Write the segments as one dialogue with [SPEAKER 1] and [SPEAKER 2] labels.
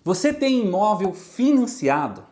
[SPEAKER 1] Você tem imóvel financiado?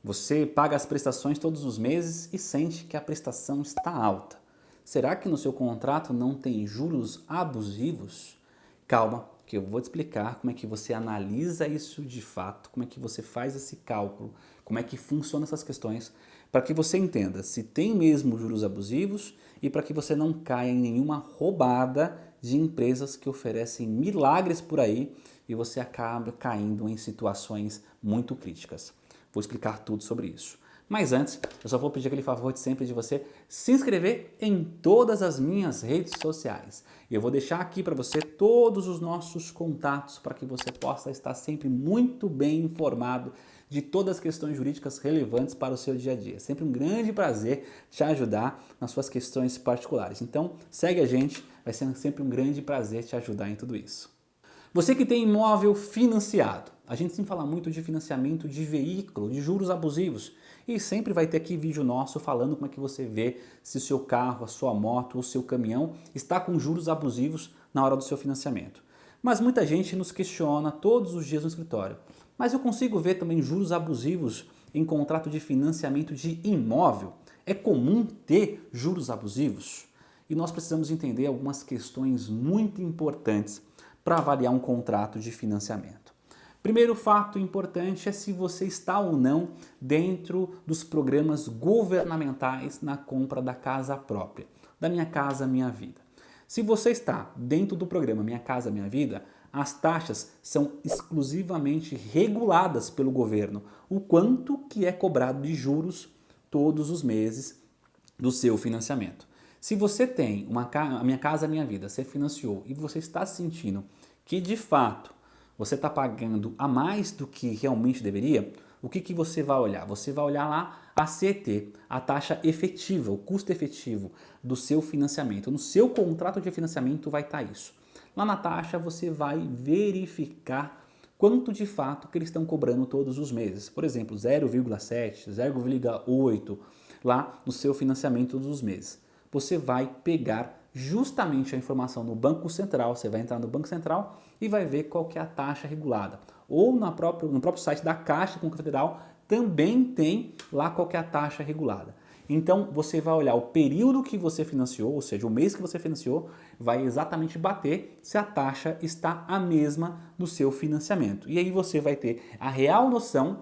[SPEAKER 1] Você paga as prestações todos os meses e sente que a prestação está alta. Será que no seu contrato não tem juros abusivos? Calma, que eu vou te explicar como é que você analisa isso de fato, como é que você faz esse cálculo, como é que funcionam essas questões, para que você entenda se tem mesmo juros abusivos e para que você não caia em nenhuma roubada de empresas que oferecem milagres por aí e você acaba caindo em situações muito críticas. Vou explicar tudo sobre isso. Mas antes, eu só vou pedir aquele favor de sempre de você se inscrever em todas as minhas redes sociais. E eu vou deixar aqui para você todos os nossos contatos para que você possa estar sempre muito bem informado de todas as questões jurídicas relevantes para o seu dia a dia. É sempre um grande prazer te ajudar nas suas questões particulares. Então, segue a gente, vai ser sempre um grande prazer te ajudar em tudo isso. Você que tem imóvel financiado, a gente sempre fala muito de financiamento de veículo, de juros abusivos, e sempre vai ter aqui vídeo nosso falando como é que você vê se o seu carro, a sua moto, o seu caminhão está com juros abusivos na hora do seu financiamento. Mas muita gente nos questiona todos os dias no escritório. Mas eu consigo ver também juros abusivos em contrato de financiamento de imóvel? É comum ter juros abusivos? E nós precisamos entender algumas questões muito importantes para avaliar um contrato de financiamento. Primeiro fato importante é se você está ou não dentro dos programas governamentais na compra da casa própria, da Minha Casa Minha Vida. Se você está dentro do programa Minha Casa Minha Vida, as taxas são exclusivamente reguladas pelo governo, o quanto que é cobrado de juros todos os meses do seu financiamento. Se você tem a Minha Casa Minha Vida, você financiou e você está sentindo que de fato você está pagando a mais do que realmente deveria, o que você vai olhar? Você vai olhar lá a CET, a taxa efetiva, o custo efetivo do seu financiamento. No seu contrato de financiamento vai estar isso. Lá na taxa você vai verificar quanto de fato que eles estão cobrando todos os meses. Por exemplo, 0,7, 0,8 lá no seu financiamento todos os meses. Você vai pegar justamente a informação no Banco Central, você vai entrar no Banco Central e vai ver qual que é a taxa regulada. Ou no próprio site da Caixa Econômica Federal também tem lá qual que é a taxa regulada. Então você vai olhar o período que você financiou, ou seja, o mês que você financiou, vai exatamente bater se a taxa está a mesma do seu financiamento. E aí você vai ter a real noção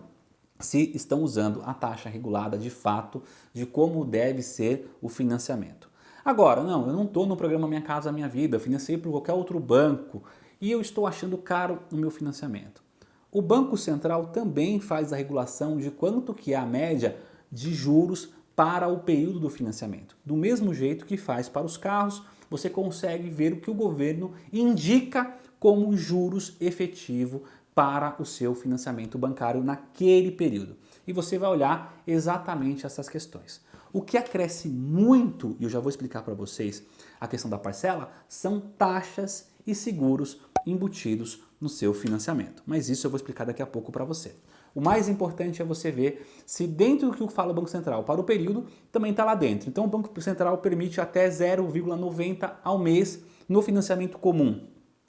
[SPEAKER 1] se estão usando a taxa regulada de fato, de como deve ser o financiamento. Agora, não, eu não estou no programa Minha Casa Minha Vida, eu financei por qualquer outro banco e eu estou achando caro o meu financiamento. O Banco Central também faz a regulação de quanto que é a média de juros para o período do financiamento. Do mesmo jeito que faz para os carros, você consegue ver o que o governo indica como juros efetivo para o seu financiamento bancário naquele período. E você vai olhar exatamente essas questões. O que acresce muito, e eu já vou explicar para vocês a questão da parcela, são taxas e seguros embutidos no seu financiamento. Mas isso eu vou explicar daqui a pouco para você. O mais importante é você ver se dentro do que fala o Banco Central para o período, também está lá dentro. Então o Banco Central permite até 0,90 ao mês no financiamento comum.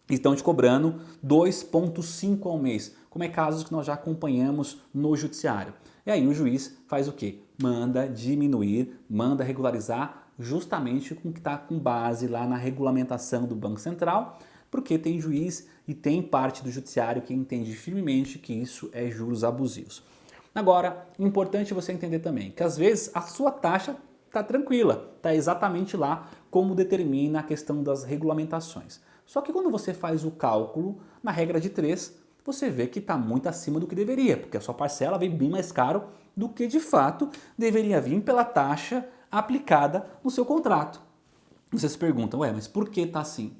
[SPEAKER 1] Estão te cobrando 2,5 ao mês, como é casos que nós já acompanhamos no judiciário. E aí o juiz faz o quê? Manda diminuir, manda regularizar justamente com o que está com base lá na regulamentação do Banco Central, porque tem juiz e tem parte do judiciário que entende firmemente que isso é juros abusivos. Agora, importante você entender também que às vezes a sua taxa está tranquila, está exatamente lá como determina a questão das regulamentações. Só que quando você faz o cálculo, na regra de 3, você vê que está muito acima do que deveria, porque a sua parcela vem bem mais caro do que de fato deveria vir pela taxa aplicada no seu contrato. Você se pergunta, ué, mas por que está assim?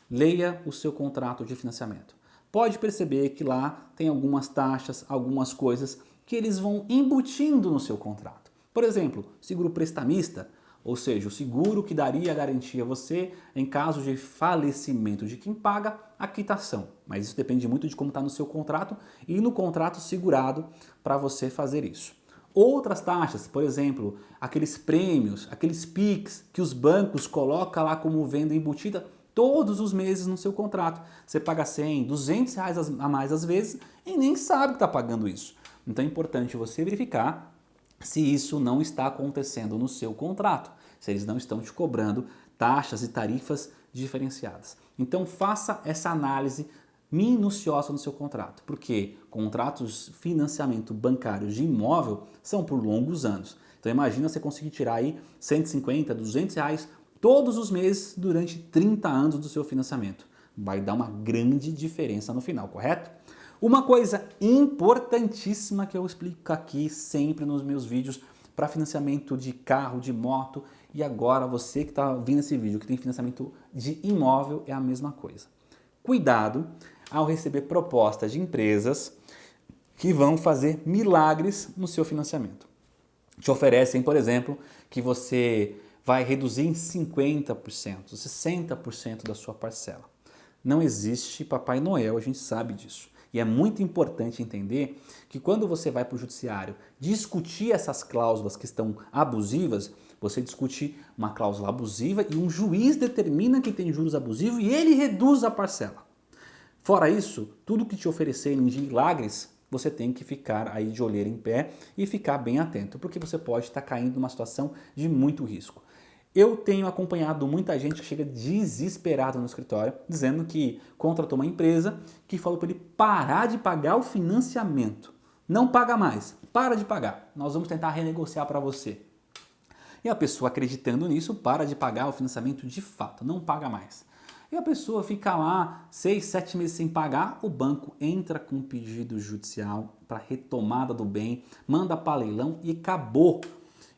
[SPEAKER 1] Leia o seu contrato de financiamento. Pode perceber que lá tem algumas taxas, algumas coisas que eles vão embutindo no seu contrato. Por exemplo, seguro prestamista, ou seja, o seguro que daria a garantia a você em caso de falecimento de quem paga a quitação. Mas isso depende muito de como está no seu contrato e no contrato segurado para você fazer isso. Outras taxas, por exemplo, aqueles prêmios, aqueles PIX que os bancos colocam lá como venda embutida, todos os meses no seu contrato. Você paga 100, 200 reais a mais às vezes e nem sabe que está pagando isso. Então é importante você verificar se isso não está acontecendo no seu contrato, se eles não estão te cobrando taxas e tarifas diferenciadas. Então faça essa análise minuciosa no seu contrato, porque contratos de financiamento bancário de imóvel são por longos anos. Então imagina você conseguir tirar aí 150, 200 reais todos os meses durante 30 anos do seu financiamento. Vai dar uma grande diferença no final, correto? Uma coisa importantíssima que eu explico aqui sempre nos meus vídeos para financiamento de carro, de moto, e agora você que está vendo esse vídeo que tem financiamento de imóvel é a mesma coisa. Cuidado ao receber propostas de empresas que vão fazer milagres no seu financiamento. Te oferecem, por exemplo, que você vai reduzir em 50%, 60% da sua parcela. Não existe Papai Noel, a gente sabe disso. E é muito importante entender que quando você vai para o judiciário discutir essas cláusulas que estão abusivas, você discute uma cláusula abusiva e um juiz determina que tem juros abusivos e ele reduz a parcela. Fora isso, tudo que te oferecerem de milagres, você tem que ficar aí de olheira em pé e ficar bem atento, porque você pode estar caindo numa situação de muito risco. Eu tenho acompanhado muita gente que chega desesperada no escritório, dizendo que contratou uma empresa que falou para ele parar de pagar o financiamento. Não paga mais, para de pagar, nós vamos tentar renegociar para você. E a pessoa acreditando nisso, para de pagar o financiamento de fato, não paga mais. E a pessoa fica lá 6, 7 meses sem pagar, o banco entra com um pedido judicial para retomada do bem, manda para leilão e acabou.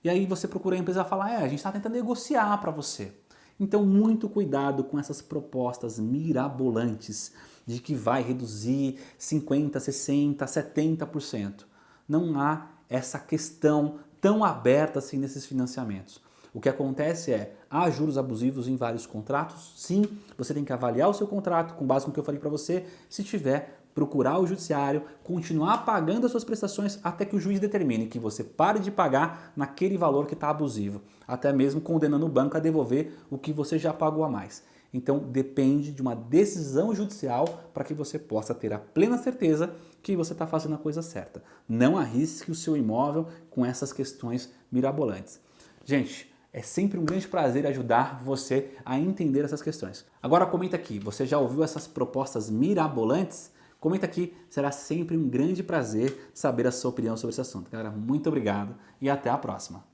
[SPEAKER 1] E aí você procura a empresa e fala, a gente está tentando negociar para você. Então muito cuidado com essas propostas mirabolantes de que vai reduzir 50%, 60%, 70%. Não há essa questão tão aberta assim nesses financiamentos. O que acontece é, há juros abusivos em vários contratos, sim, você tem que avaliar o seu contrato com base no que eu falei para você, se tiver, procurar o judiciário, continuar pagando as suas prestações até que o juiz determine que você pare de pagar naquele valor que está abusivo, até mesmo condenando o banco a devolver o que você já pagou a mais. Então depende de uma decisão judicial para que você possa ter a plena certeza que você está fazendo a coisa certa. Não arrisque o seu imóvel com essas questões mirabolantes. Gente, é sempre um grande prazer ajudar você a entender essas questões. Agora comenta aqui, você já ouviu essas propostas mirabolantes? Comenta aqui, será sempre um grande prazer saber a sua opinião sobre esse assunto. Galera, muito obrigado e até a próxima.